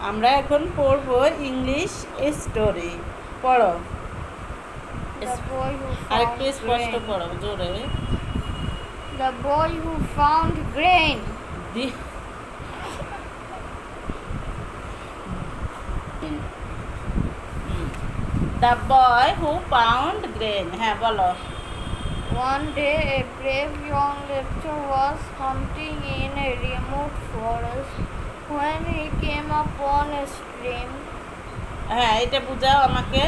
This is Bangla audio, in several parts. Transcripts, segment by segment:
আমরা এখন পড়ব ইংলিশ স্টোরি। পড়ো, The boy who আরেকটু found স্পষ্ট grain. পড়ো, জোরে। The boy who found grain. The- The boy who found grain, হ্যাঁ বলো। One day, a brave young leper was hunting in a remote forest when he came upon a stream. হ্যাঁ, এটা বুঝাও আমাকে।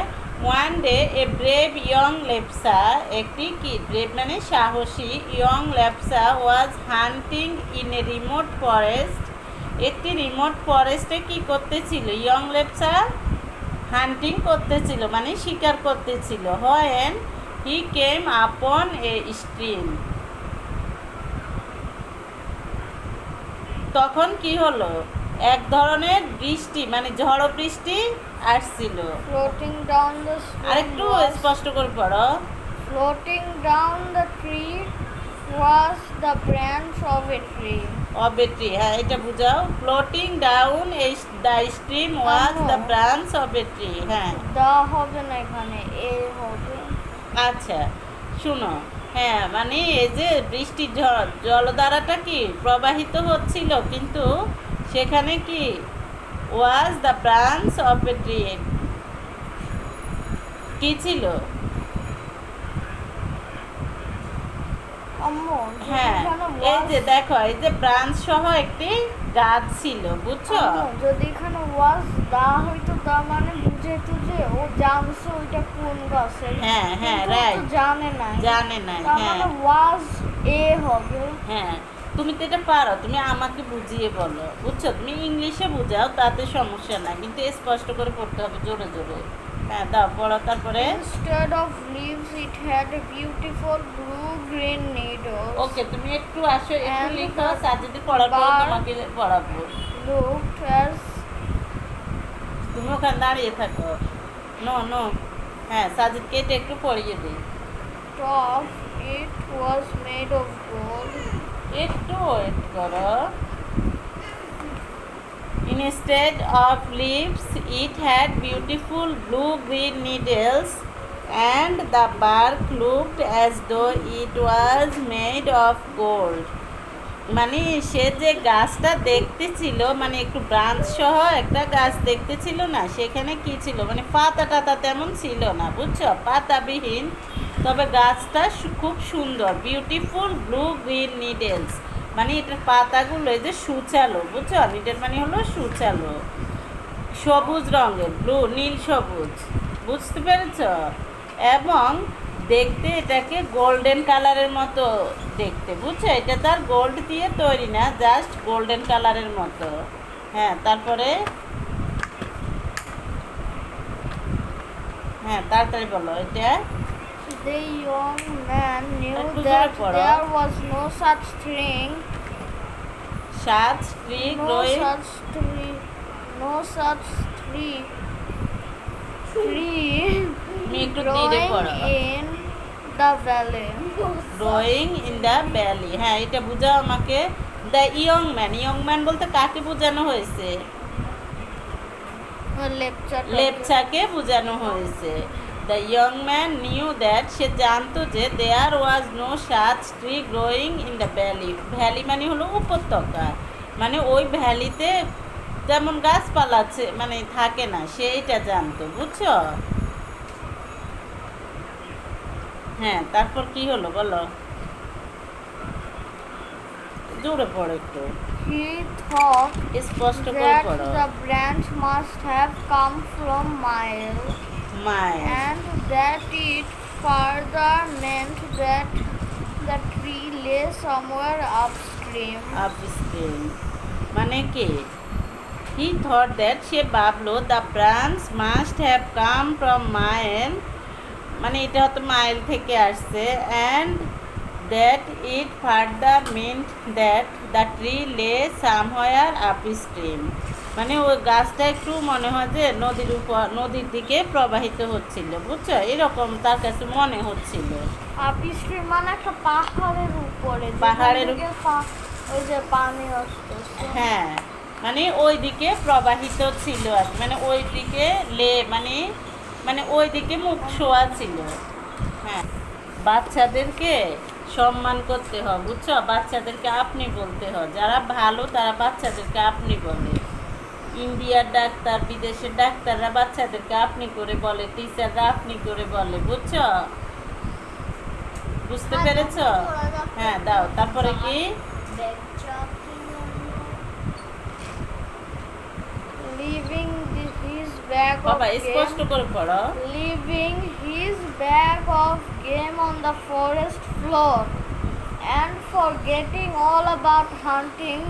ওয়ান ডে এ ব্রেভ ইয়ং লেপসা, একটি কি ব্রেভ মানে সাহসী, young Lepcha was hunting in a remote forest, একটি রিমোট ফরেস্টে কি করতেছিল? ইয়ং লেপসা হান্টিং করতেছিল মানে শিকার করতেছিল। হোয়েন হি কেম আপন এ স্ট্রিম, তখন কি হলো? এক ধরনের বৃষ্টি মানে ঝড় বৃষ্টি আসছিল। Floating down the stream আরেকটু was, স্পষ্ট করে পড়ো। floating down the tree was the branch of a tree. অবেট্রি, হ্যাঁ এটা বুঝাও। ফ্লোটিং ডাউন এই the stream was the branch of a tree. হ্যাঁ The হবে না এখানে, এ হবে। আচ্ছা শুনো, হ্যাঁ মানে এই যে বৃষ্টির জলধারাটা কি প্রবাহিত হচ্ছিল, কিন্তু সেখানে কি was the branch of a tree, কি ছিল? আম্মু, হ্যাঁ এই যে দেখো, এই যে ব্রাঞ্চ সহ একটি গাছ ছিল, বুঝছো? যদি এখানে ওয়াজ দা হইতো, দা মানে বুঝাইতো যে ও জানছে ওইটা কোন গাছের। হ্যাঁ হ্যাঁ কিন্তু ও তো রাইট, জানে না, জানে না। তার হ্যাঁ মানে ওয়াজ এ হবে। হ্যাঁ তুমি তো এটা পারো, তুমি আমাকে বুঝিয়ে বলো, বুঝছো? তুমি ইংলিশে বুঝাও, তাতে সমস্যা নাই, কিন্তু স্পষ্ট করে পড়তে হবে, জোরে জোরে। হ্যাঁ দাও পড়ো, তারপরে। Instead of leaves, it had a beautiful blue-green needles. ওকে, তুমি একটু আসো, একটু And লিখো, the সাজিদি পড়ার পর bar তোমাকে পড়াবো। Looked as তুমি ওখানে দাঁড়িয়ে থাকো। নো নো, হ্যাঁ সাজিদকে এটা একটু পড়িয়ে দিই। top it was made of gold. একটু ওয়েট করো। Instead of leaves, it had beautiful blue-green needles, and the bark looked as though it was made of gold. মানে সে যে গাছটা দেখতে ছিল, মানে একটু ব্রাঞ্চ সহ একটা গাছ দেখতে ছিল না, সেখানে কি ছিল? মানে পাতা টাতা তেমন ছিল না, বুঝছো? পাতাবিহীন, তবে গাছটা খুব সুন্দর। বিউটিফুল ব্লু গ্রিন নিডেলস, মানে এটার পাতাগুলো এই যে সুচালো, বুঝছো? নিডেল মানে হলো সুচালো, সবুজ রঙের, ব্লু নীল সবুজ, বুঝতে পেরেছ? এবং দেখতে এটাকে গোল্ডেন কালারের মতো দেখতে, বুঝছো? এটা তার গোল্ড দিয়ে তৈরি না, জাস্ট গোল্ডেন কালারের মতো। হ্যাঁ তারপরে, হ্যাঁ তাড়াতাড়ি বলো এটা। The young man knew একটু জোরে that পড়ো। there was no such thing, সাত tree no growing, such tree, no such tree তুমি একটু ধীরে growing পড়ো। in the valley. Growing in the valley, হ্যাঁ এটা বোঝাও আমাকে। The young man, young man বলতে কাকে বোঝানো হয়েছে? লেপচাকে বোঝানো হয়েছে। The young man knew that, সে জানতো যে there was no such tree growing in the valley, valley মানে হলো উপত্যকা, মানে ওই ভ্যালিতে তেমন গাছপালা আছে মানে থাকে না, সেইটা জানতো, বুঝছো? হ্যাঁ তারপর কি হলো বলো, জোরে পড়ো একটু, He thought স্পষ্ট করে that পড়ো। the branch must have come from Mile, মায়, and that it further meant that the tree lay somewhere upstream. Upstream মানে কি? হি থট দ্যাট, সে ভাবলো, the branch must have come from mile, মানে এটা হয়তো মাইল থেকে আসছে, and that it further meant that the tree lay somewhere upstream, মানে ওই গাছটা একটু মনে হয় যে নদীর উপর, নদীর দিকে প্রবাহিত হচ্ছিল, বুঝছো? এরকম তার কাছে মনে হচ্ছিল। Upstream মানে একটা পাহাড়ের উপরে, পাহাড়ের যেখান থেকে ওই যে পানি আসতেছে। হ্যাঁ মানে ওই দিকে প্রবাহিত ছিল আর কি। মানে ওই দিকে মানে মানে ওই দিকে মুখ শোয়া ছিল। হ্যাঁ, বাচ্চাদেরকে সম্মান করতে হয়, বুঝছো? বাচ্চাদেরকে আপনি বলতে হয়। যারা ভালো তারা বাচ্চাদেরকে আপনি বলে। ইন্ডিয়ার ডাক্তার, বিদেশের ডাক্তাররা বাচ্চাদেরকে আপনি করে বলে, টিচাররা আপনি করে বলে, বুঝছো? বুঝতে পেরেছ? হ্যাঁ, দাও। তারপরে কি? Leaving his bag of বাবা স্পষ্ট game, করে পড়ো। leaving his bag of game on the forest floor, and forgetting all about hunting.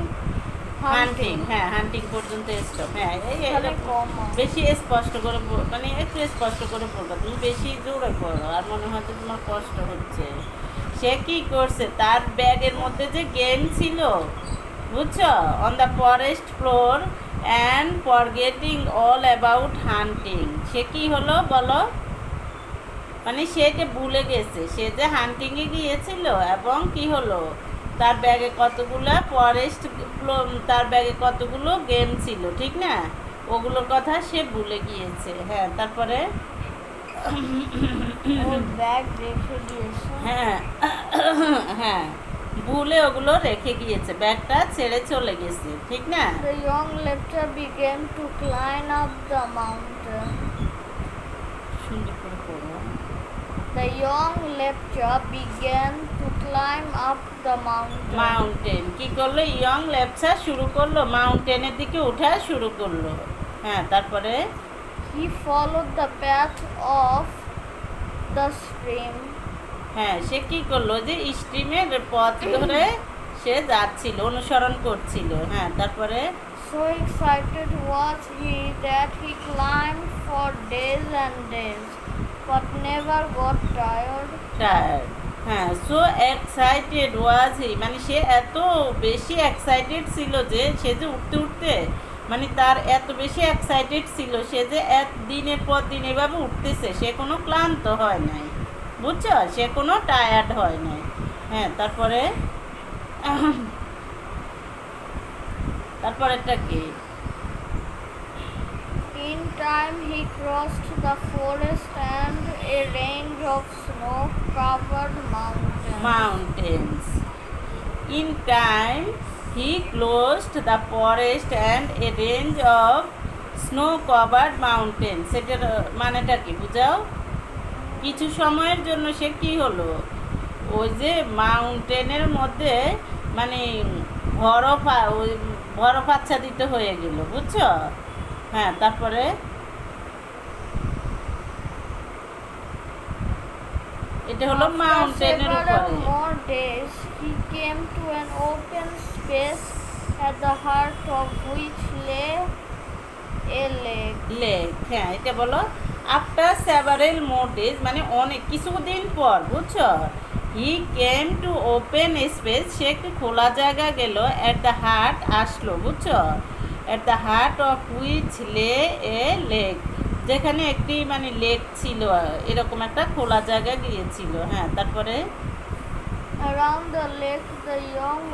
হান্টিং, হ্যাঁ, হান্টিং পর্যন্ত স্টপ। হ্যাঁ, তাহলে কম। বেশি স্পষ্ট করে মানে একটু স্পষ্ট করে পড়বা। তুমি বেশি জোরে পড়ো, আর মনে হয় যে তোমার কষ্ট হচ্ছে। সে কি করছে, তার ব্যাগের মধ্যে যে গেম ছিল, বুঝছো, on the forest floor and forgetting all about hunting. সে কি হলো বলো? মানে সে যে ভুলে গেছে সে যে হান্টিংয়ে গিয়েছিল, এবং কি হলো, তার ব্যাগে কতগুলো তার ব্যাগে কতগুলো গেম ছিল, ঠিক না? ওগুলোর কথা সে ভুলে গিয়েছে। হ্যাঁ, তারপরে ওর ব্যাগ রেখে দিয়েছে। হ্যাঁ, হ্যাঁ, ভুলে ওগুলো রেখে গিয়েছে, ব্যাগটা ছেড়ে চলে গেছে, ঠিক না? The young leper began to climb up the mountain. সুন্দর করে পড়ো। The young leper began to climb up the mountain. Mountain কি করলো? ইয়ং লেপচা শুরু করলো মাউন্টেনের দিকে ওঠা শুরু করলো। হ্যাঁ, তারপরে He followed the path of the stream. হ্যাঁ, সে কি করলো? যে স্ট্রিমের পথ ধরে সে যাচ্ছিল, অনুসরণ করছিল। হ্যাঁ, তারপরে So excited was he that he climbed for days and days, but never got tired. Tired. হ্যাঁ, সো এক্সাইটেড ওয়াজ হি, মানে সে এত বেশি এক্সাইটেড ছিল যে সে যে উঠতে উঠতে, মানে তার এত বেশি এক্সাইটেড ছিল সে যে দিনের পর দিন এভাবে উঠতেছে, সে কোনো ক্লান্ত হয় নাই, বুঝছো? সে কোনো টায়ার্ড হয় নাই। হ্যাঁ, তারপরে তারপরেরটা কি? In time he crossed the forest and a range of snow-covered mountains. Mountains. In time, he closed the forest and a range of snow-covered mountains. সেটার মানেটা কি বুঝাও? কিছু সময়ের জন্য সে কি হলো, ওই যে মাউন্টেনের মধ্যে মানে বরফ আচ্ছাদিত হয়ে গেল, বুঝছো? হ্যাঁ, তারপরে এটা হলো After মাউন্টেনের several উপরে। more days, he came to an open space at the heart of which lay a lake. Lake, হ্যাঁ, এটা বলো। আফটার সেভারেল মোর ডেজ, মানে অনেক কিছুদিন পর, বুঝছো? হি কেম টু ওপেন স্পেস, সে একটি খোলা জায়গা গেল। অ্যাট দ্য হার্ট আসলো, বুঝছো? At the heart of which লে এ লেক, যেখানে একটি মানে লেক ছিল, এরকম একটা খোলা জায়গা গিয়েছিল। হ্যাঁ, তারপরে Around the lake, the young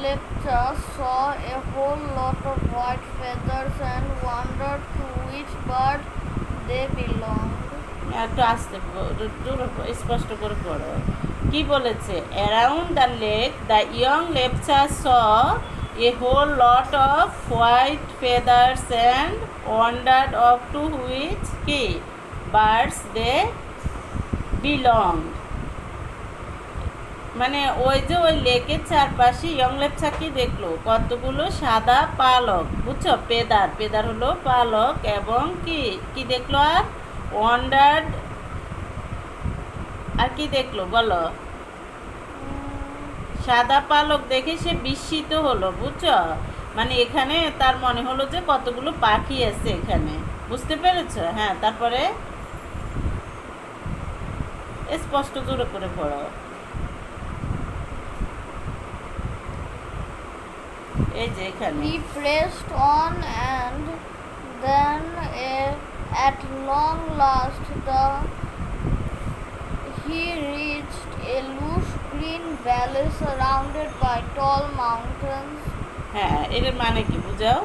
leper saw a whole lot of white feathers and wondered to which bird they belonged. একটু আস্তে স্পষ্ট করে পড়ো। কি বলেছে? Around the lake the young লেপচার saw a whole lot of white feathers and wondered of to which কি বার্ডস দে বিলং। মানে ওই যে ওই লেকের চারপাশে ইয়ং লেপচা কি দেখলো? কতগুলো সাদা পালক, বুঝছো? পেদার হলো পালক, এবং কি কি দেখলো? আর ওয়ান্ডার্ড, আর কি দেখলো বলো? সাদা পালক দেখে সে বিস্মিত হলো, বুঝছো? মানে এখানে তার মনে হলো যে কতগুলো পাখি আছে এখানে, বুঝতে পেরেছো? হ্যাঁ, তারপরে স্পষ্ট জোরে করে পড়ো। এই যে এখানে He pressed on, and then at long last he reached a loose green valley surrounded by tall mountains. হ্যাঁ, এটার মানে কি বুঝাও?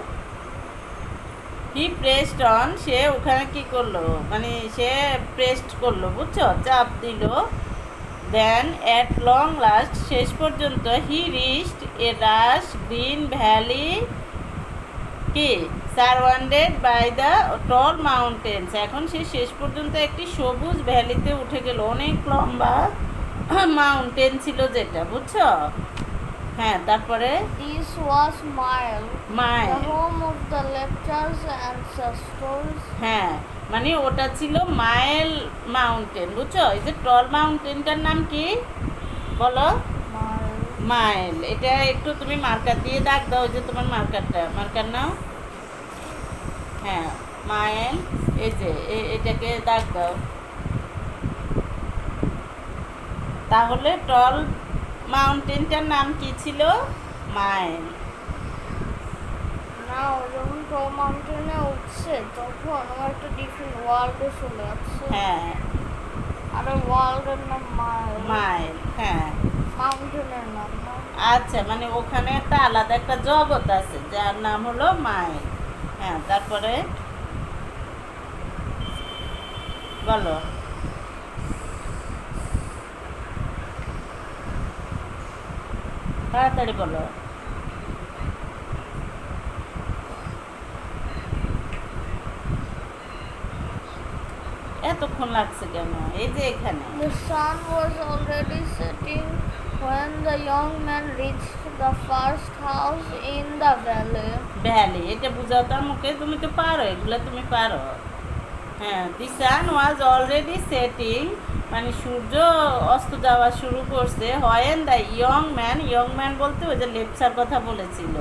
হি প্রেসড অন, সে ওখানে কি করলো, মানে সে প্রেসড করলো, বুঝছো, চাপ দিল। দেন অ্যাট লং লাস্ট, শেষ পর্যন্ত he reached a rush green valley, কি surrounded by the tall mountains. এখন সে শেষ পর্যন্ত একটি সবুজ ভ্যালিতে উঠে গেল, অনেক লম্বা মাউন্টেন ছিল যেটা, বুঝছো? হ্যাঁ, তারপরে This was Mile, mile, the home of the lectures ancestors. হ্যাঁ মানে ওটা ছিল মাইল মাউন্টেন, বুঝছো? এই যে টল মাউন্টেনটার নাম কি বলো? Mile. মাইল। এটা একটু তুমি মার্কার দিয়ে দাগ দাও, যে তোমার মার্কার নাও। হ্যাঁ, মাইল, এই যে এটাকে দাগ দাও। তাহলে টল মাউন্টেনটার নাম কি ছিল? মাইল। না, ও যখন টপ মাউন্টেনে উঠছে তখন আমার একটা ডিফারেন্ট ওয়ার্ল্ডে চলে যাচ্ছে। হ্যাঁ, আর ওয়ার্ল্ডের নাম মাইল, মাইল, হ্যাঁ। মাউন্টেনের নাম না। আচ্ছা, মানে ওখানে একটা আলাদা একটা জগৎ আছে যার নাম হলো মাইল। হ্যাঁ, তারপরে বলো, তাড়াতাড়ি বলো। এতক্ষণ লাগছে কেন? এই যে এখানে The sun was already setting when the young man reached the first house in the valley. Valley, এটা বুঝাও তো আমাকে, তুমি তো পারো এগুলো, তুমি পারো। হ্যাঁ, দি সান ওয়াজ অলরেডি সেটিং, মানে সূর্য অস্ত যাওয়া শুরু করছে। হোয়েন দ্য ইয়ং ম্যান বলতে ওই যে লেপচার কথা বলেছিল।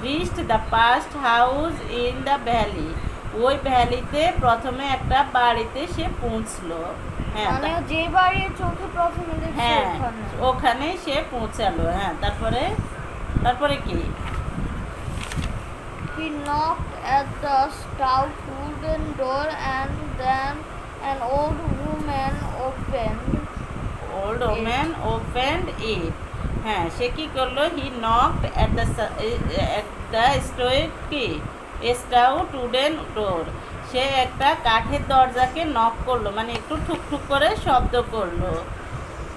Reached the first house in the valley, ওই ভ্যালিতে প্রথমে একটা বাড়িতে সে পৌঁছলো। হ্যাঁ, মানে যে বাড়ির চোখে প্রথমে দেখছে হ্যাঁ ওখানে। ওখানে সে পৌঁছালো। হ্যাঁ, তারপরে তারপরে কি? He knocked at the stout wooden door and then an old woman opened. Old woman opened it, হ্যাঁ সে কি করলো? হি নকড অ্যাট দ্য স্টোয়েড, কি স্টাউট উডেন ডোর, সে একটা কাঠের দরজাকে নক করলো, মানে একটু ঠুকঠুক করে শব্দ করলো,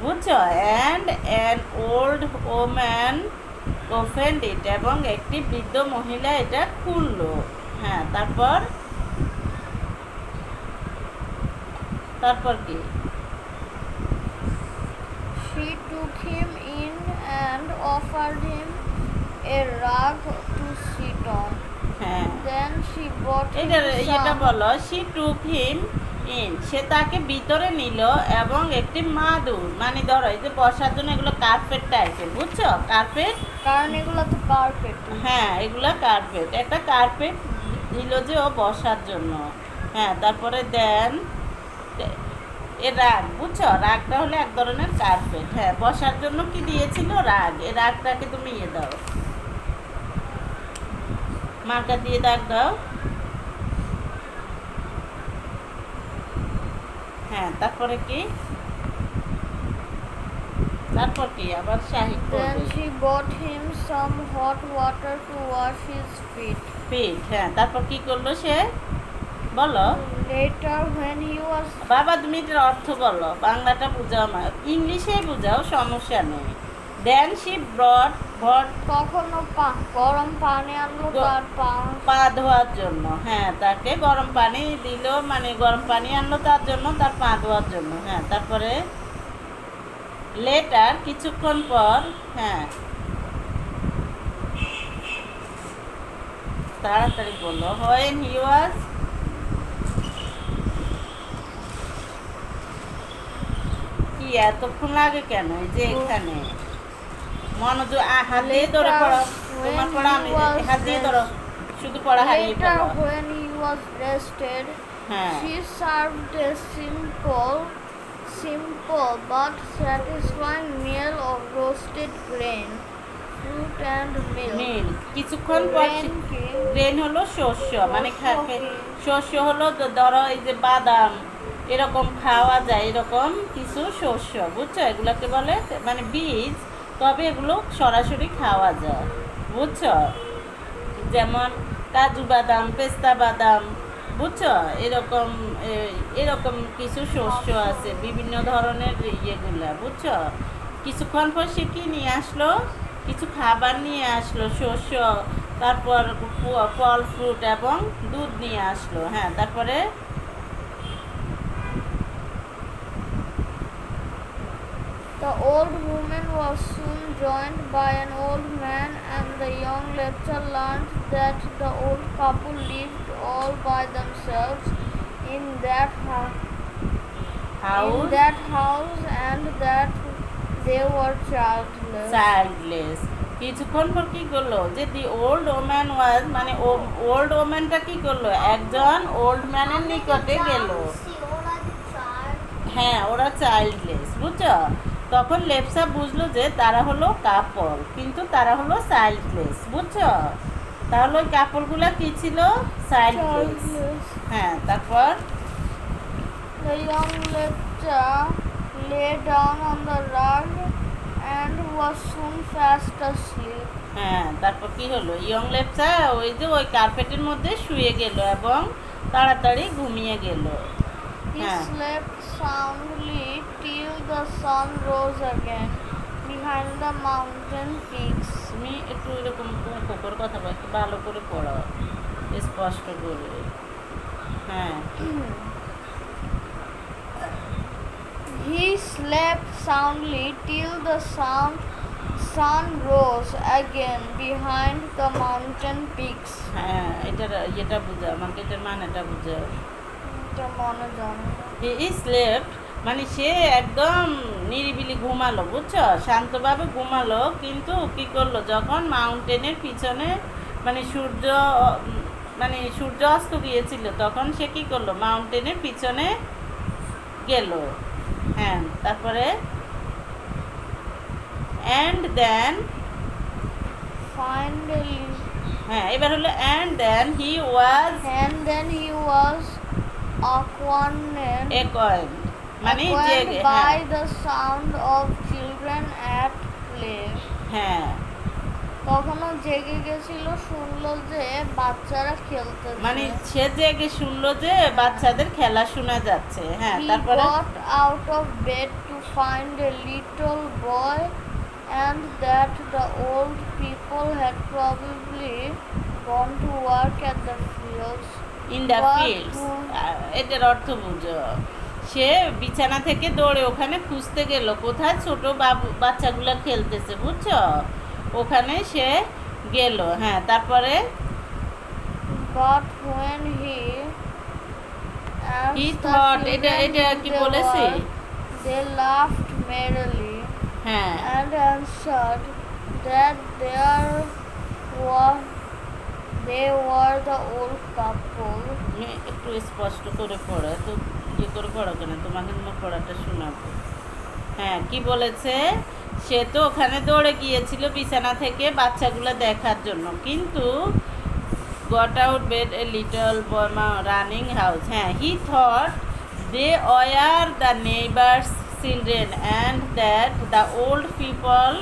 বুঝছো? And an old woman opened it, এবং একটি বৃদ্ধ মহিলা এটা খুললো। হ্যাঁ, তারপর কি? She took him in and offered him a rug to sit on. হ্যাঁ, Then she brought him এটা some. বলো, শি টুক হিম ইন, সে তাকে ভিতরে নিল এবং একটি মাদুর, মানে ধরো এই যে বসার জন্য এগুলো কার্পেট টাইপের, বুঝছো? কার্পেট, কারণ এগুলো তো কার্পেট। হ্যাঁ এগুলো কার্পেট, একটা কার্পেট দিল যে ও বসার জন্য। হ্যাঁ, তারপরে দেন এ রাগ, বুঝছো? রাগটা হলো এক ধরনের কার্পেট। হ্যাঁ, বসার জন্য কি দিয়েছিল? রাগ। এ রাগটাকে তুমি দাও, মার্কার দিয়ে দাগ দাও। হ্যাঁ, তারপরে কি? তারপর কি আবার শাহিদ করবে? Then she brought him some hot water to wash his feet. Feet, হ্যাঁ তারপর কি করলো সে বলো? Later when he was বাবা তুমি এটার অর্থ বলো, বাংলাটা বুঝাও না, ইংলিশে বুঝাও, সমস্যা নেই। দেন শি ব্রট তখনও গরম পানি আনলো তার পা ধোয়ার জন্য। হ্যাঁ, তাকে গরম পানি দিল, মানে গরম পানি আনলো তার জন্য, তার পা ধোয়ার জন্য। হ্যাঁ, তারপরে লেটার, কিছুক্ষণ পর। হ্যাঁ, তাড়াতাড়ি বললো। হোয়েন হি ওয়াজ, কি এতক্ষণ লাগে কেন? এই যে এখানে মনোযোগ, হাত দিয়ে ধরে পড়ো, তোমার পড়া আমি হাত দিয়ে ধরো, শুধু পড়া হারিয়ে Later fellow. when he was rested, হ্যাঁ, she served a simple but satisfying meal of roasted grain, fruit and milk. নীল, কিছুক্ষণ পর Grain কি? গ্রেন হলো শস্য, মানে শস্য কি? শস্য হলো ধরো এই যে বাদাম, এরকম খাওয়া যায়, এরকম কিছু শস্য, বুঝছো? এগুলোকে বলে মানে বীজ, তবে এগুলো সরাসরি খাওয়া যায়। বুঝছো? যেমন কাজু বাদাম, পেস্তা বাদাম, বুঝছো? এরকম এরকম কিছু শস্য আছে, বিভিন্ন ধরনের ইয়েগুলা, বুঝছো? কিছুক্ষণ পর সে কি নিয়ে আসলো? কিছু খাবার নিয়ে আসলো, শস্য, তারপর ফল ফ্রুট এবং দুধ নিয়ে আসলো। হ্যাঁ, তারপরে The old woman was soon joined by an old man, and the young leper learned that the old couple lived all by themselves in that house house, and that they were childless. Childless. কিছুক্ষণ পর কি করলো? যে দি ওল্ড ওম্যান ওয়াজ, মানে ওল্ড ওম্যানটা কি করলো? একজন ওল্ড ম্যানের নিকটে গেল। হ্যাঁ, ওরা চাইল্ডলেস, বুঝছো? তখন লেপসা বুঝলো যে তারা হলো কাপল, কিন্তু তারা হলো চাইল্ডলেস, বুঝছো? তাহলে ওই কাপলগুলা কি ছিল? চাইল্ডলেস। হ্যাঁ, তারপর The young leper lay down on the rug and was soon fast asleep. হ্যাঁ, তারপর কি হলো? ইয়ং লেপসা ওই যে ওই কার্পেটের মধ্যে শুয়ে গেল এবং তাড়াতাড়ি ঘুমিয়ে গেল। He হ্যাঁ, slept soundly till the sun rose again behind the mountain peaks. তুমি একটু এরকম কোকোর কথা বলো, একটু ভালো করে পড়ো, স্পষ্ট করে। হ্যাঁ, He slept soundly till the sun rose again behind the mountain peaks. হ্যাঁ, এটা বুঝা, আমাকে এটার মানেটা বুঝা। এটা মনে জানি না। হি স্লেপ্ট মানে সে একদম নিরিবিলি ঘুমালো, বুঝছো? শান্তভাবে ঘুমালো, কিন্তু কি করলো? যখন মাউন্টেনের পিছনে মানে সূর্য অস্ত গিয়েছিল, তখন সে কি করলো? মাউন্টেনের পিছনে গেল। হ্যাঁ, তারপরে অ্যান্ড দেন, Finally, হ্যাঁ, এবার হলো and then he was acquainted মানে by the sound of children at play. হ্যাঁ, তখনও জেগে গেছিল, শুনলো যে বাচ্চারা খেলতেছে। মানে সে জেগে শুনলো যে বাচ্চাদের খেলা শোনা যাচ্ছে। হ্যাঁ, He তারপরে got out of bed to find a little boy, and that the old people had probably gone to work at the fields. In the But fields, এটার অর্থ বুঝো। সে বিছানা থেকে দৌড়ে ওখানে খুঁজতে গেল কোথায় ছোট বাচ্চাগুলো খেলতেছে, বুঝছো? ওখানে সে গেল। হ্যাঁ, তারপরে But when he asked the thought, children এটা who কি they বলেছে? were, they laughed merrily হ্যাঁ, and answered that they were the old couple. তুমি একটু স্পষ্ট করে পড়ো, তো ইয়ে করে পড়ো কেন? তোমাকে তোমার পড়াটা শোনাবো। হ্যাঁ, কি বলেছে? সে তো ওখানে দৌড়ে গিয়েছিল বিছানা থেকে বাচ্চাগুলো দেখার জন্য, কিন্তু got out bed a little boy running house. হ্যাঁ, he thought they were the neighbors' children and that the old people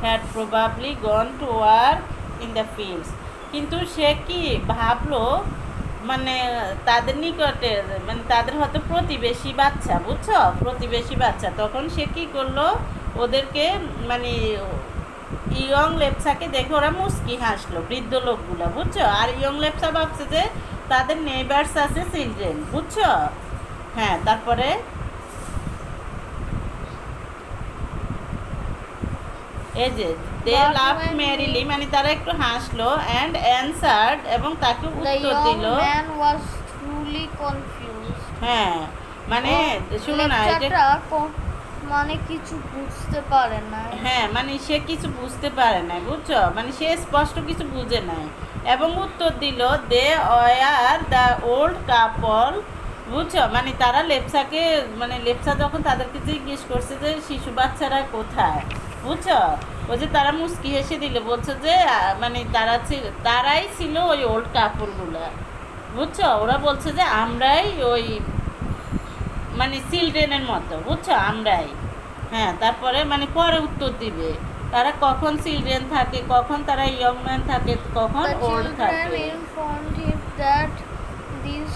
had probably gone to work in the fields. কিন্তু সে কি ভাবলো? মানে তাদের নিকটের, মানে তাদের হয়তো প্রতিবেশী বাচ্চা, বুঝছো? প্রতিবেশী বাচ্চা। তখন সে কি করলো? ওদেরকে মানে ইয়ং লেপসাকে দেখে ওরা মুস্কি হাসলো, বৃদ্ধ লোকগুলো, বুঝছো? আর ইয়ং লেপসা ভাবছে যে তাদের নেইবার্স আছে চিলড্রেন, বুঝছো? হ্যাঁ, তারপরে এই যে দে লাভ মেরিলি, মানে তারা একটু হাসলো, অ্যান্ড অ্যানসার্ড, এবং তাকে The উত্তর দিল। young man was truly confused. হ্যাঁ, মানে শুনো না, এটা লেকচারটা মানে কিছু বুঝতে পারে না। হ্যাঁ, মানে সে কিছু বুঝতে পারে না, বুঝছো? মানে সে স্পষ্ট কিছু বুঝে নাই, এবং উত্তর দিল দে ওয়ার দ্য ওল্ড কাপল, বুঝছো? মানে তারা লেপসাকে, মানে লেপসা যখন তাদেরকে জিজ্ঞেস করছে যে শিশু বাচ্চারা কোথায়, বুঝছো? ওই যে তারা মুস্কি হেসে দিল, বলছে যে মানে তারাই ছিল ওই ওল্ড কাপড়গুলা, বুঝছো? ওরা বলছে যে আমরাই ওই মানে চিলড্রেনের মতো, বুঝছো? আমরাই। হ্যাঁ, তারপরে মানে পরে উত্তর দিবে, তারা কখন চিলড্রেন থাকে, কখন তারা ইয়ং ম্যান থাকে, কখন The ওল্ড children থাকে। informed him that this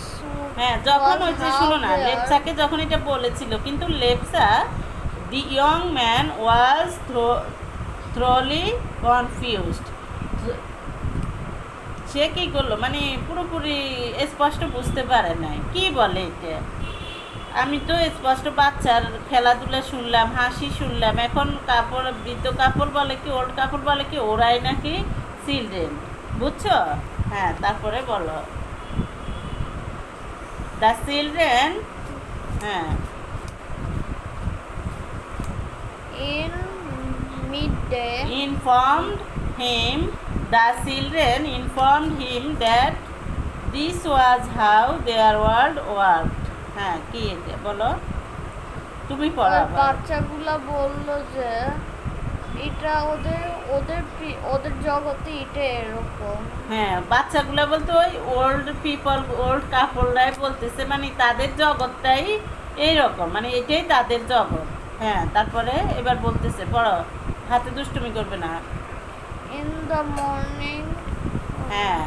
হ্যাঁ, যখন was ওই যে how শুনো না, their লেপচাকে যখন এটা বলেছিল, কিন্তু Lepcha the young man was thoroughly confused. সে কি করলো, মানে পুরোপুরি স্পষ্ট বুঝতে পারে নাই কি বলে এটা। আমি তো স্পষ্ট বাচ্চার খেলাধুলা শুনলাম, হাসি শুনলাম, এখন কাপড় বৃদ্ধ কাপড় বলে কি, ওল্ড কাপড় বলে কি, ওরাই নাকি চিলড্রেন, বুঝছো? হ্যাঁ, তারপরে বলো দ্য চিলড্রেন। হ্যাঁ, in midday informed him, the children informed him that this was how their world worked. হ্যাঁ, কি এটা বলো, তুমি পড়ো আবার। বাচ্চাগুলা বলল যে এটা ওদের ওদের ওদের জগতে এটা এরকম। হ্যাঁ, বাচ্চাগুলা বলতে ওই ওল্ড পিপল, ওল্ড কাপড়রাই বলতেছে, মানে তাদের জগৎটাই এইরকম, মানে এটাই তাদের জগৎ। হ্যাঁ, তারপরে এবার বলতেছে, পড়ো, হাতে দুষ্টুমি করবে না। In the morning, হ্যাঁ,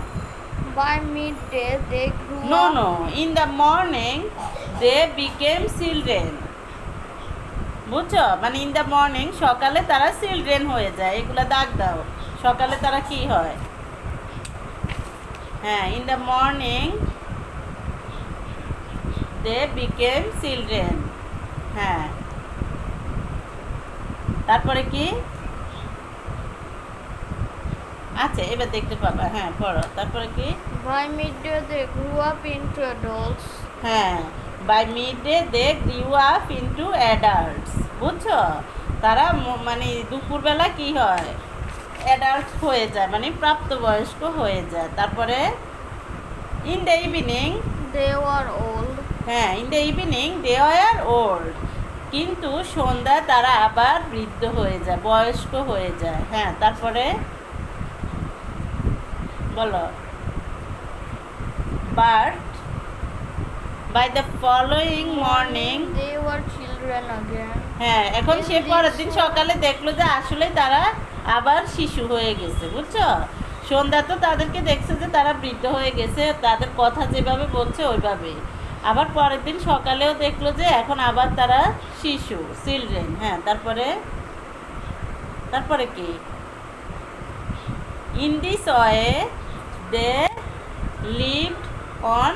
by midday they grew no up. No, in the morning they became children. বুঝছো, মানে ইন দ্য মর্নিং সকালে তারা চিলড্রেন হয়ে যায়, এগুলা দাগ দাও, সকালে তারা কি হয়। হ্যাঁ, in the morning they became children. হ্যাঁ, তারপরে কি, আচ্ছা এবার দেখতে পাবা। হ্যাঁ, পড়ো, তারপরে কি। By midday they grew up into adults. হ্যাঁ, by midday they grew up into adults. বুঝছো, তারা মানে দুপুরবেলা কি হয়, অ্যাডাল্ট হয়ে যায়, মানে প্রাপ্তবয়স্ক হয়ে যায়। তারপরে in the evening, They were old. হ্যাঁ, in the evening they are old, কিন্তু সন্ধ্যা তারা আবার বৃদ্ধ হয়ে যায়, বয়স্ক হয়ে যায়। হ্যাঁ, তারপরে বলো, but by the following morning. They were children again. হ্যাঁ, এখন সে পরের দিন সকালে দেখলো যে আসলে তারা আবার শিশু হয়ে গেছে, বুঝছো? সন্ধ্যা তো তাদেরকে দেখছে যে তারা বৃদ্ধ হয়ে গেছে, তাদের কথা যেভাবে বলছে ওইভাবে। আবার পরের দিন সকালেও দেখলো যে এখন আবার তারা শিশু, চিলড্রেন। হ্যাঁ, তারপরে তারপরে কি, in this way they lived on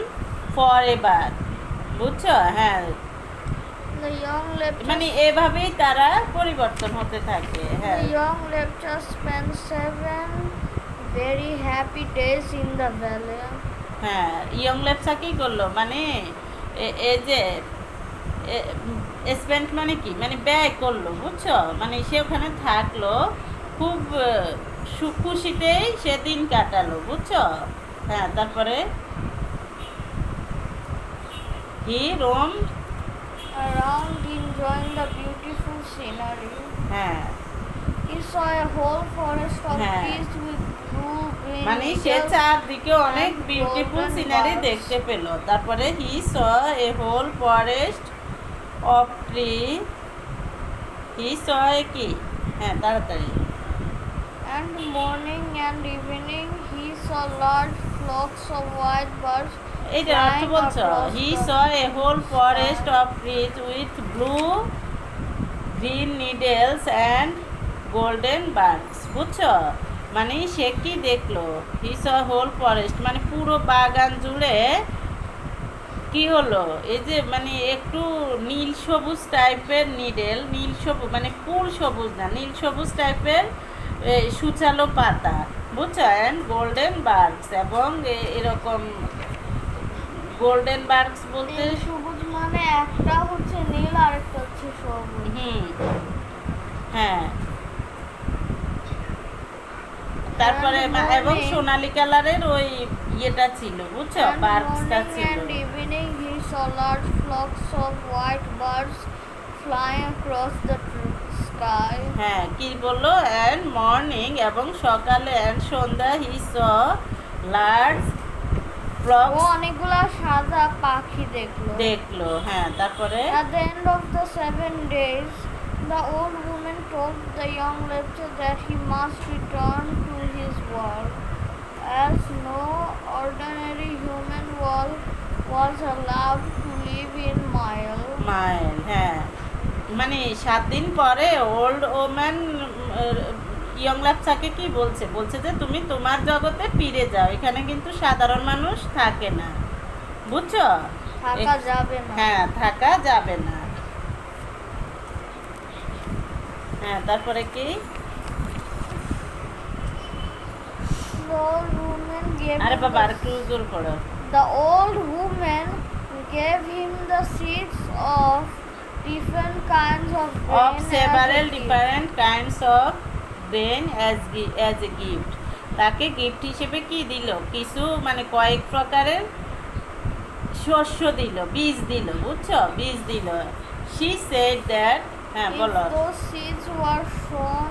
forever. বুঝছো? হ্যাঁ, The young মানে lepchas, এভাবেই তারা পরিবর্তন হতে থাকে। হ্যাঁ, the young lepchas spent 7 very happy days in the valley. হ্যাঁ, ইয়ং লেপসা কি করলো, মানে এই যে স্পেন্ট মানে কি, মানে ব্যয় করলো, বুঝছো? মানে সে ওখানে থাকলো, খুব খুশিতেই সে দিন কাটালো, বুঝছো? হ্যাঁ, তারপরে হি Rome. Around enjoying the beautiful scenery. হ্যাঁ, He saw a whole forest of হ্যাঁ। trees with blue, green মানে সে needles. চারদিকে অনেক and beautiful golden scenery birds. দেখতে পেল। তারপরে হি স a whole forest of tree. হি স এ কি, হ্যাঁ তাড়াতাড়ি। And morning and evening he saw large flocks of white birds এইটার অর্থ flying বলছো, across he the saw a whole forest of trees with blue green needles and golden birds. বুঝছো, মানে সে কি দেখলো, হি স হোল ফরেস্ট মানে পুরো বাগান জুড়ে কি হলো, এই যে মানে একটু নীল সবুজ টাইপের নিডেল, নীল সবুজ মানে ফুল সবুজ না, নীল সবুজ টাইপের সুচালো পাতা, বুঝছো? অ্যান্ড গোল্ডেন বার্ডস, এবং এরকম গোল্ডেন বার্ডস বলতে, নীল সবুজ মানে একটা হচ্ছে নীল আর একটা হচ্ছে সবুজ। হুম, হ্যাঁ, তারপরে এবং সোনালী কালারের ওই ইয়েটা ছিল, বুঝছো, And বার্ডসটা morning ছিল। and evening he saw large flocks of white birds flying across the sky. হ্যাঁ, কি বললো, অ্যান্ড মর্নিং এবং সকালে, অ্যান্ড সন্ধ্যা হি স লার্জ ও ফ্লক্স অনেকগুলা সাদা পাখি দেখলো। দেখলো। হ্যাঁ, তারপরে At the end of the 7 days The old woman told the young lepcha that he must return to his world, as no ordinary human was allowed to live in Mile. Mile, হ্যাঁ, মানে 7 দিন পরে ওল্ড ওম্যান ইয়ং ল্যাপচাকে কি বলছে, বলছে যে তুমি তোমার জগতে ফিরে যাও, এখানে কিন্তু সাধারণ মানুষ থাকে না, বুঝছো? থাকা যাবে না। হ্যাঁ, থাকা যাবে না। হ্যাঁ, তারপরে কি? The old woman gave আরে him বাবা, the আর একটু জোর করো। The old woman gave him the seeds of different kinds of grain Of several as a gift. different kinds of grain as a gift. তাকে গিফট হিসেবে কি দিল? কিছু মানে কয়েক প্রকারের শস্য দিল, বীজ দিল, বুঝছো? বীজ দিল। She said that, হ্যাঁ If বলো। those seeds were sown